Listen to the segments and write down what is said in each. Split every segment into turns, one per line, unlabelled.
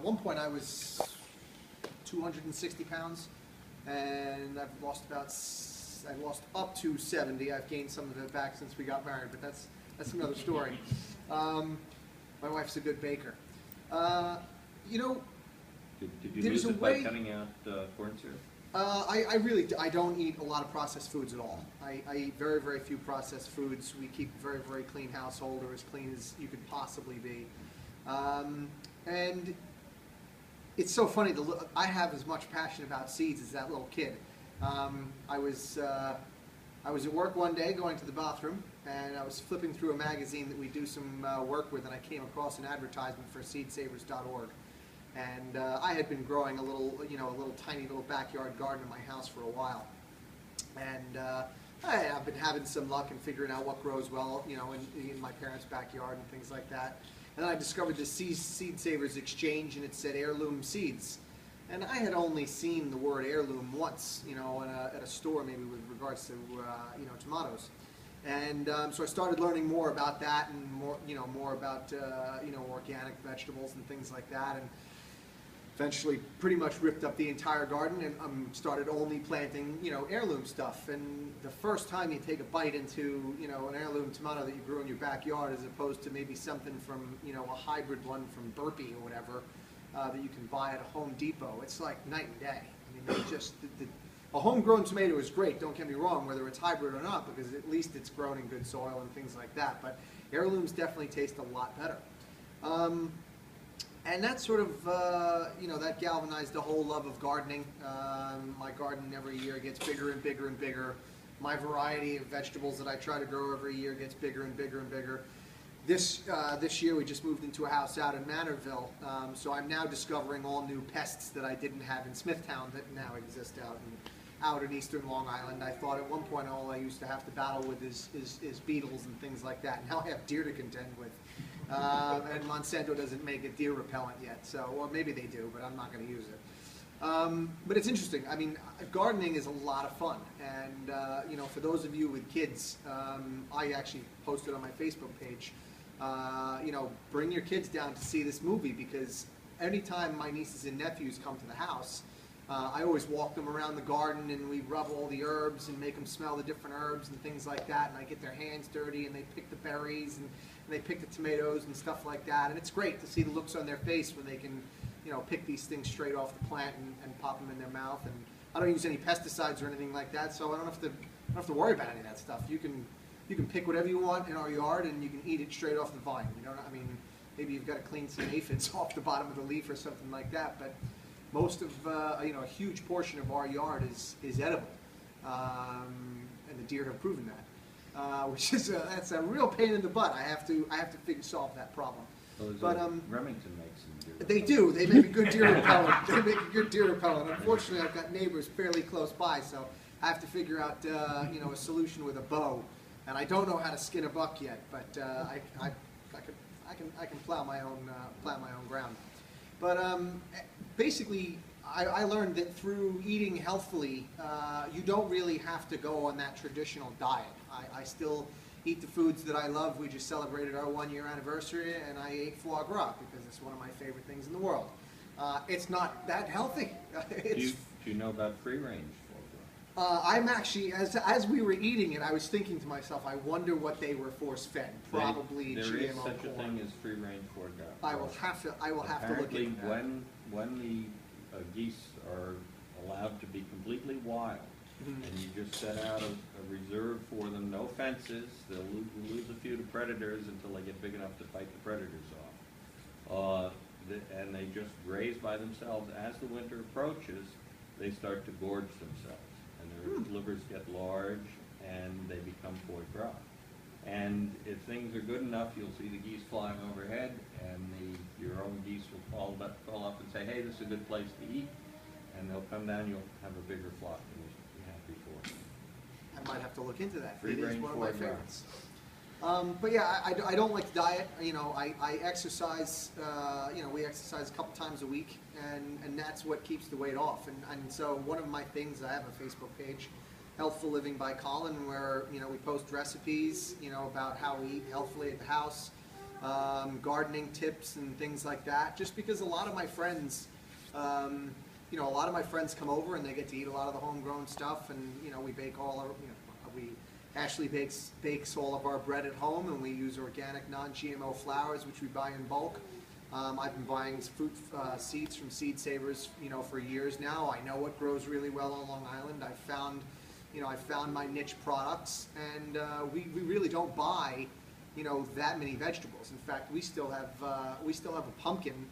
one point I was 260 pounds, and I've lost up to 70. I've gained some of it back since we got married, but that's another story. My wife's a good baker. You know,
did you lose it by cutting out corn syrup?
I don't eat a lot of processed foods at all. I eat very, very few processed foods. We keep a very, very clean household, or as clean as you could possibly be. And it's so funny, I have as much passion about seeds as that little kid. I was at work one day going to the bathroom, and I was flipping through a magazine that we do some work with, and I came across an advertisement for seedsavers.org. And I had been growing a little tiny little backyard garden in my house for a while. And I've been having some luck in figuring out what grows well, in my parents' backyard and things like that. And then I discovered this Seed Savers exchange, and it said Heirloom Seeds. And I had only seen the word heirloom once, at a store maybe with regards to, tomatoes. And so I started learning more about that and more about, organic vegetables and things like that. And eventually pretty much ripped up the entire garden and started only planting, heirloom stuff. And the first time you take a bite into, an heirloom tomato that you grew in your backyard, as opposed to maybe something from, a hybrid one from Burpee or whatever, that you can buy at a Home Depot, it's like night and day. I mean, a homegrown tomato is great, don't get me wrong, whether it's hybrid or not, because at least it's grown in good soil and things like that. But heirlooms definitely taste a lot better. And that sort of, that galvanized the whole love of gardening. My garden every year gets bigger and bigger and bigger. My variety of vegetables that I try to grow every year gets bigger and bigger and bigger. This year we just moved into a house out in Manorville, so I'm now discovering all new pests that I didn't have in Smithtown that now exist out in eastern Long Island. I thought at one point all I used to have to battle with is beetles and things like that. Now I have deer to contend with. And Monsanto doesn't make a deer repellent yet, or maybe they do, but I'm not going to use it. But it's interesting. I mean, gardening is a lot of fun, and for those of you with kids, I actually posted on my Facebook page, bring your kids down to see this movie, because anytime my nieces and nephews come to the house, I always walk them around the garden, and we rub all the herbs and make them smell the different herbs and things like that, and I get their hands dirty, and they pick the berries, and they pick the tomatoes and stuff like that, and it's great to see the looks on their face when they can, pick these things straight off the plant and pop them in their mouth. And I don't use any pesticides or anything like that, so I don't have to worry about any of that stuff. You can pick whatever you want in our yard, and you can eat it straight off the vine. Maybe you've got to clean some aphids off the bottom of the leaf or something like that, but most of a huge portion of our yard is edible, and the deer have proven that. Which is that's a real pain in the butt. I have to solve that problem.
But Remington makes some deer.
They do. They make a good deer repellent. They make a good deer repellent. Unfortunately, I've got neighbors fairly close by, so I have to figure out a solution with a bow. And I don't know how to skin a buck yet, but I can plow my own ground. But basically, I learned that through eating healthfully, you don't really have to go on that traditional diet. I still eat the foods that I love. We just celebrated our 1-year anniversary, and I ate foie gras because it's one of my favorite things in the world. It's not that healthy.
Do you know about free-range foie gras?
I'm actually, as we were eating it, I was thinking to myself, I wonder what they were force-fed. Probably
there
GMO
is such
corn.
a thing as free-range foie gras.
I will have to look into that.
When the geese are allowed to be completely wild, and you just set out a reserve for them, no fences, they'll lose a few to predators until they get big enough to fight the predators off. And they just graze by themselves. As the winter approaches, they start to gorge themselves, and their livers get large, and they become foie gras. And if things are good enough, you'll see the geese flying overhead, and your own geese will call up and say, hey, this is a good place to eat. And they'll come down, you'll have a bigger flock than you had before.
I might have to look into that.
Free
It is
range
one of my
foie gras.
favorites. But yeah, I don't like to diet. I exercise. We exercise a couple times a week, and that's what keeps the weight off. And so one of my things, I have a Facebook page, Healthful Living by Colin, where we post recipes, about how we eat healthfully at the house. gardening tips and things like that. Just because a lot of my friends, you know, a lot of my friends come over and they get to eat a lot of the homegrown stuff, and you know, we bake all our, Ashley bakes all of our bread at home, and we use organic, non-GMO flours, which we buy in bulk. I've been buying fruit seeds from Seed Savers, you know, for years now. I know what grows really well on Long Island. I found my niche products, and we really don't buy, you know, that many vegetables. In fact, we still have a pumpkin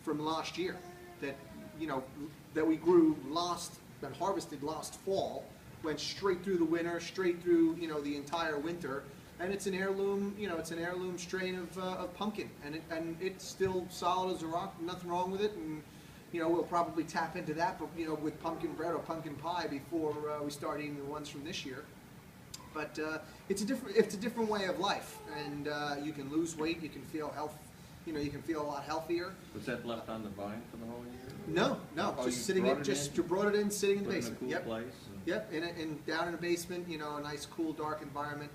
from last year that, you know, that we grew and harvested last fall. Went straight through the winter, straight through, you know, the entire winter, and it's an heirloom, you know, it's an heirloom strain of pumpkin, and it's still solid as a rock, nothing wrong with it, and you know, we'll probably tap into that, but you know, with pumpkin bread or pumpkin pie before we start eating the ones from this year. But it's a different way of life, and you can lose weight, you can feel you know, you can feel a lot healthier.
Was that left on the vine for the whole year?
No,
Oh,
just
you
sitting
brought
it,
it
just
in?
you brought it in, sitting in the
Put it
basement.
in a
Yep.
cool place?
Yep, down in a basement, you know, a nice, cool, dark environment,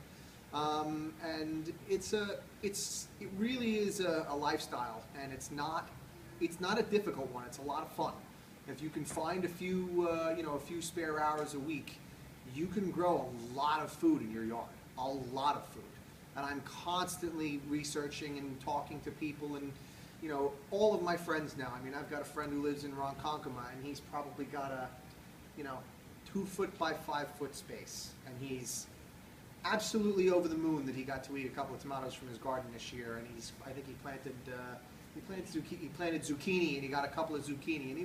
and it really is a lifestyle, and it's not a difficult one. It's a lot of fun. If you can find a few spare hours a week, you can grow a lot of food in your yard, a lot of food. And I'm constantly researching and talking to people, and you know, all of my friends now. I mean, I've got a friend who lives in Ronkonkoma, and he's probably got a, you know, 2 foot by 5 foot space, and he's absolutely over the moon that he got to eat a couple of tomatoes from his garden this year. And I think he planted zucchini, and he got a couple of zucchini, and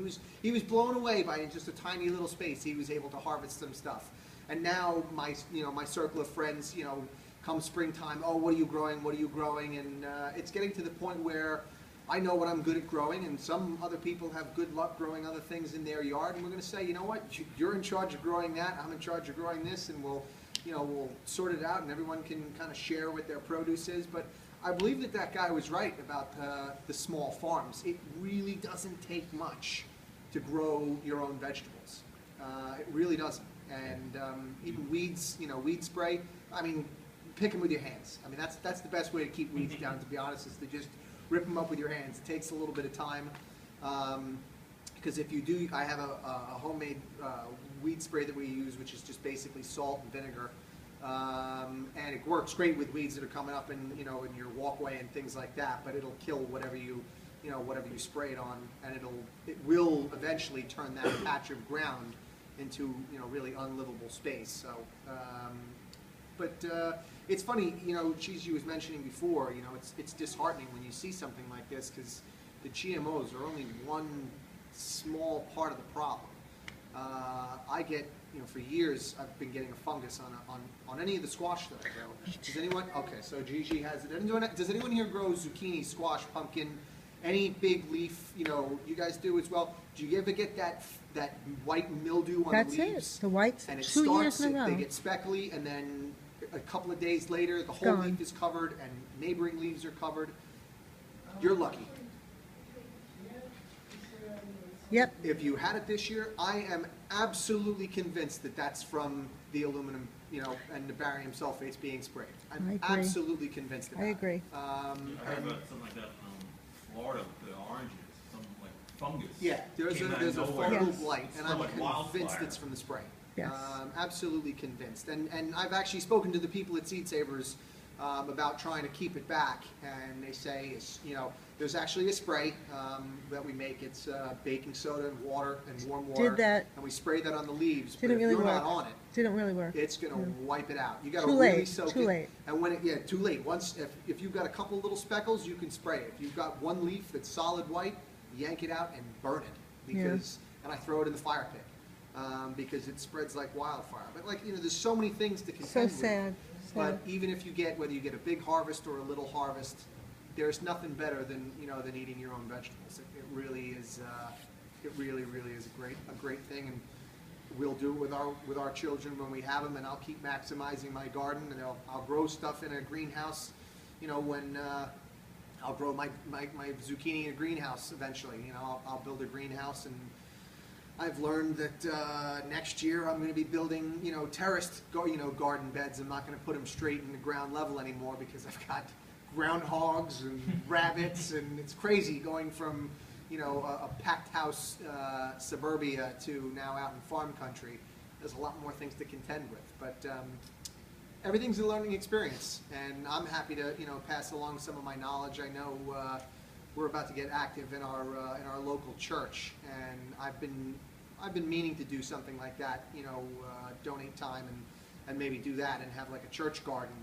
he was blown away by in just a tiny little space he was able to harvest some stuff. And now my circle of friends, you know, come springtime, oh, what are you growing? What are you growing? And it's getting to the point where I know what I'm good at growing, and some other people have good luck growing other things in their yard, and we're going to say, you know what, you're in charge of growing that, I'm in charge of growing this, and we'll sort it out, and everyone can kind of share what their produce is. But I believe that guy was right about the small farms. It really doesn't take much to grow your own vegetables. It really doesn't. And even weeds, you know, weed spray, I mean, pick them with your hands. I mean, that's the best way to keep weeds down, to be honest, is to just rip them up with your hands. It takes a little bit of time, because if you do, I have a homemade weed spray that we use, which is just basically salt and vinegar, and it works great with weeds that are coming up in your walkway and things like that. But it'll kill whatever you spray it on, and it will eventually turn that patch of ground into really unlivable space. So, it's funny, Gigi was mentioning before, it's disheartening when you see something like this, because the GMOs are only one small part of the problem. I get, for years, I've been getting a fungus on any of the squash that I grow. Does anyone? Okay, so Gigi has it. Does anyone here grow zucchini, squash, pumpkin, any big leaf? You guys do as well. Do you ever get that white mildew on the leaves?
That's it. The whites.
And it
2 years
starts.
in a row.
They get speckly, and then a couple of days later, the whole
Gone.
leaf is covered, and neighboring leaves are covered. You're lucky.
Yep.
If you had it this year, I am absolutely convinced that that's from the aluminum, and the barium sulfates being sprayed. I'm
I agree.
absolutely convinced of that.
I agree.
I heard about something like that from Florida with the oranges, some like fungus.
Yeah, there's
Came out
a
of nowhere.
fungal
Yes.
blight, and
Smelled
I'm
like
convinced
wildfire.
it's from the spray.
Yes.
Absolutely convinced. And I've actually spoken to the people at Seed Savers about trying to keep it back, and they say there's actually a spray that we make. It's baking soda and water and warm water.
Did that.
And we spray that on the leaves. But
Didn't
if
really
you're
work.
not on it,
Didn't really work.
it's going to wipe it out. You got to
Too
really
late,
soak
too
it.
late.
And too late. Once if you've got a couple little speckles, you can spray it. If you've got one leaf that's solid white, yank it out and burn it, because and I throw it in the fire pit. Because it spreads like wildfire. But there's so many things to contend
So
with.
sad.
But even if whether you get a big harvest or a little harvest, there's nothing better than eating your own vegetables. It really is. It really is a great thing, and we'll do it with our children when we have them. And I'll keep maximizing my garden, and I'll grow stuff in a greenhouse. When I'll grow my zucchini in a greenhouse eventually. I'll build a greenhouse, and I've learned that next year I'm going to be building, terraced, garden beds. I'm not going to put them straight in the ground level anymore, because I've got groundhogs and rabbits, and it's crazy going from, you know, a packed house suburbia to now out in farm country. There's a lot more things to contend with, but everything's a learning experience, and I'm happy to, you know, pass along some of my knowledge. I know we're about to get active in our local church, and I've been meaning to do something like that, you know, donate time and maybe do that and have like a church garden.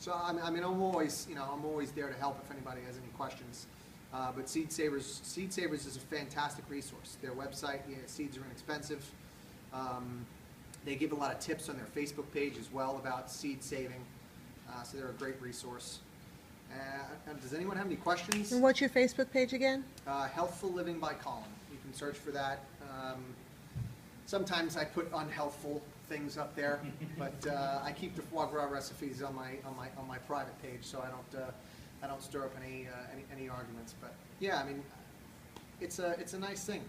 So I mean, I'm always there to help if anybody has any questions. But Seed Savers is a fantastic resource. Their website, yeah, seeds are inexpensive. They give a lot of tips on their Facebook page as well about seed saving. So they're a great resource. Does anyone have any questions?
And what's your Facebook page again?
Healthful Living by Colin. You can search for that. Sometimes I put unhealthful things up there, but I keep the foie gras recipes on my private page, so I don't stir up any arguments. But yeah, I mean, it's a nice thing.